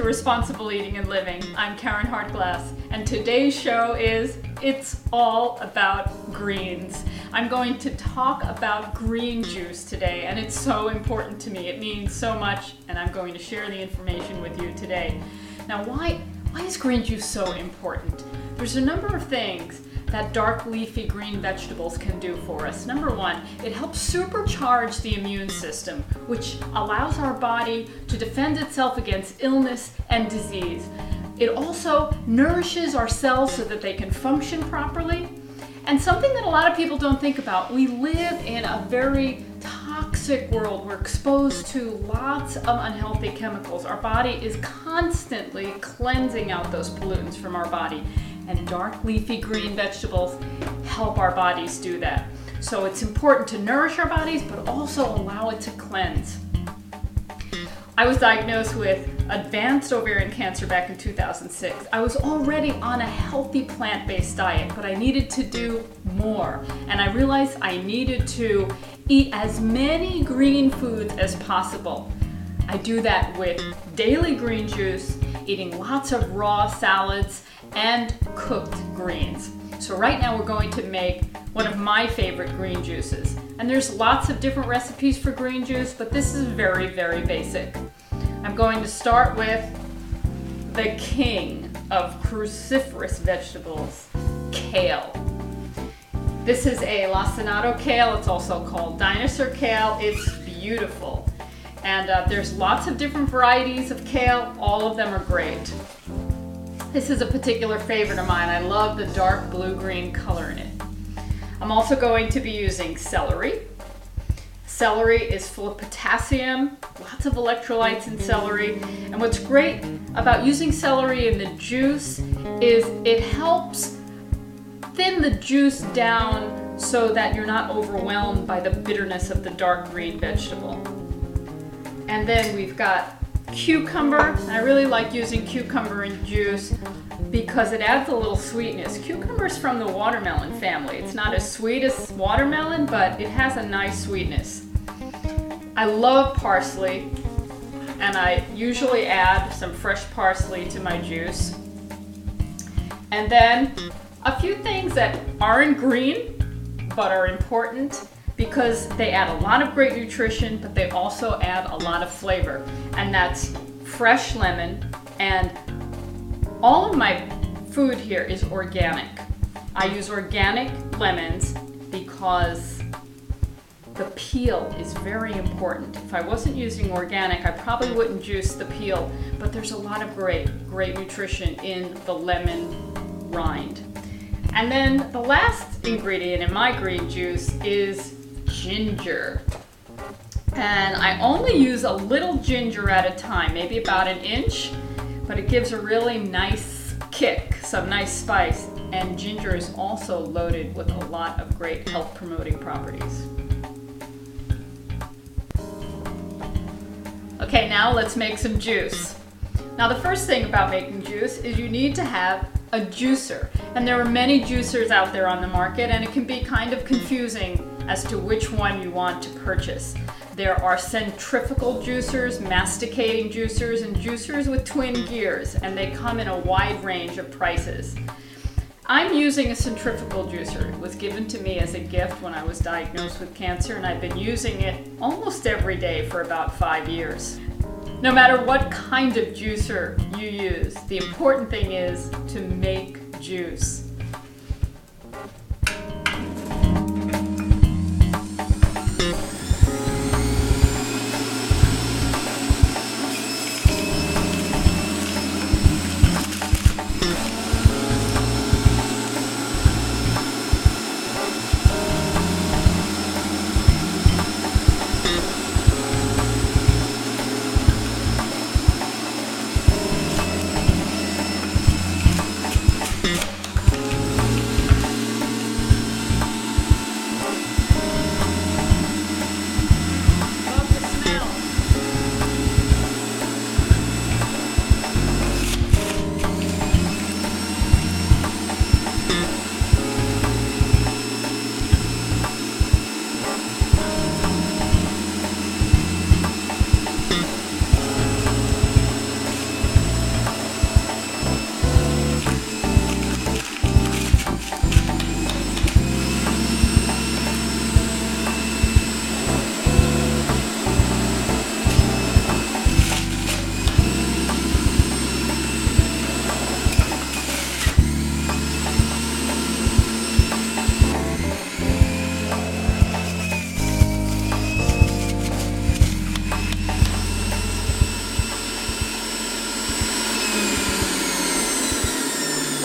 to Responsible Eating and Living. I'm Caryn Hartglass, and today's show is It's All About Greens. I'm going to talk about green juice today, and it's so important to me. It means so much, and I'm going to share the information with you today. Now, why is green juice so important? There's a number of things that dark leafy green vegetables can do for us. Number one, it helps supercharge the immune system, which allows our body to defend itself against illness and disease. It also nourishes our cells so that they can function properly. And something that a lot of people don't think about, we live in a very toxic world. We're exposed to lots of unhealthy chemicals. Our body is constantly cleansing out those pollutants from our body. And dark leafy green vegetables help our bodies do that. So it's important to nourish our bodies, but also allow it to cleanse. I was diagnosed with advanced ovarian cancer back in 2006. I was already on a healthy plant-based diet, but I needed to do more. And I realized I needed to eat as many green foods as possible. I do that with daily green juice, eating lots of raw salads, and cooked greens. So right now we're going to make one of my favorite green juices. And there's lots of different recipes for green juice, but this is very, very basic. I'm going to start with the king of cruciferous vegetables, kale. This is a lacinato kale. It's also called dinosaur kale. It's beautiful. And there's lots of different varieties of kale. All of them are great. This is a particular favorite of mine. I love the dark blue-green color in it. I'm also going to be using celery. Celery is full of potassium, lots of electrolytes in celery. And what's great about using celery in the juice is it helps thin the juice down so that you're not overwhelmed by the bitterness of the dark green vegetable. And then we've got cucumber. I really like using cucumber in juice because it adds a little sweetness. Cucumber's from the watermelon family. It's not as sweet as watermelon, but it has a nice sweetness. I love parsley, and I usually add some fresh parsley to my juice. And then a few things that aren't green but are important because they add a lot of great nutrition, but they also add a lot of flavor. And that's fresh lemon, and all of my food here is organic. I use organic lemons because the peel is very important. If I wasn't using organic, I probably wouldn't juice the peel, but there's a lot of great nutrition in the lemon rind. And then the last ingredient in my green juice is ginger. And I only use a little ginger at a time, maybe about an inch, but it gives a really nice kick, some nice spice. And ginger is also loaded with a lot of great health promoting properties. Okay, now let's make some juice. Now the first thing about making juice is you need to have a juicer. And there are many juicers out there on the market, and it can be kind of confusing as to which one you want to purchase. There are centrifugal juicers, masticating juicers, and juicers with twin gears, and they come in a wide range of prices. I'm using a centrifugal juicer. It was given to me as a gift when I was diagnosed with cancer, and I've been using it almost every day for about 5 years. No matter what kind of juicer you use, the important thing is to make juice.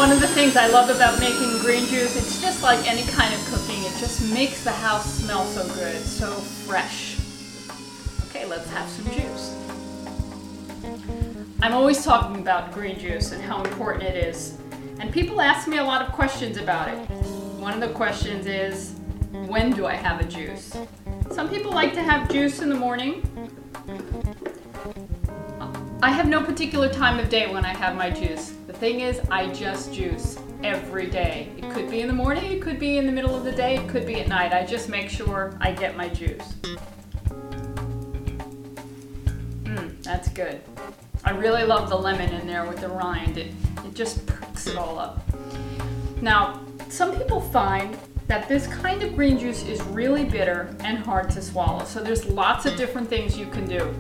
One of the things I love about making green juice, it's just like any kind of cooking. It just makes the house smell so good, so fresh. Okay, let's have some juice. I'm always talking about green juice and how important it is. And people ask me a lot of questions about it. One of the questions is, when do I have a juice? Some people like to have juice in the morning. I have no particular time of day when I have my juice. The thing is, I just juice every day. It could be in the morning, it could be in the middle of the day, it could be at night. I just make sure I get my juice. That's good. I really love the lemon in there with the rind. It just perks it all up. Now, some people find that this kind of green juice is really bitter and hard to swallow. So there's lots of different things you can do.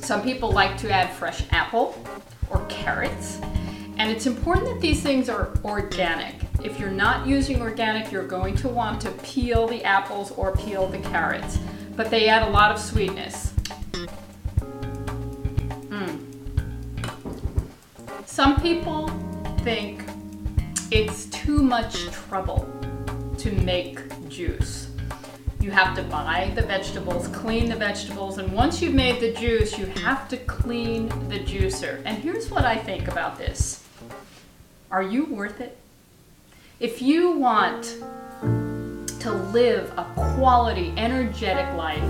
Some people like to add fresh apple or carrots. And it's important that these things are organic. If you're not using organic, you're going to want to peel the apples or peel the carrots. But they add a lot of sweetness. Some people think it's too much trouble to make juice. You have to buy the vegetables, clean the vegetables, and once you've made the juice, you have to clean the juicer. And here's what I think about this. Are you worth it? If you want to live a quality, energetic life,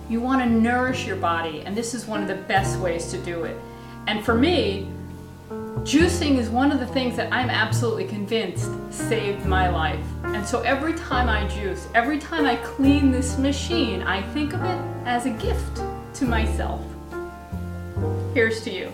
you want to nourish your body, and this is one of the best ways to do it. And for me, juicing is one of the things that I'm absolutely convinced saved my life. And so every time I juice, every time I clean this machine, I think of it as a gift to myself. Here's to you.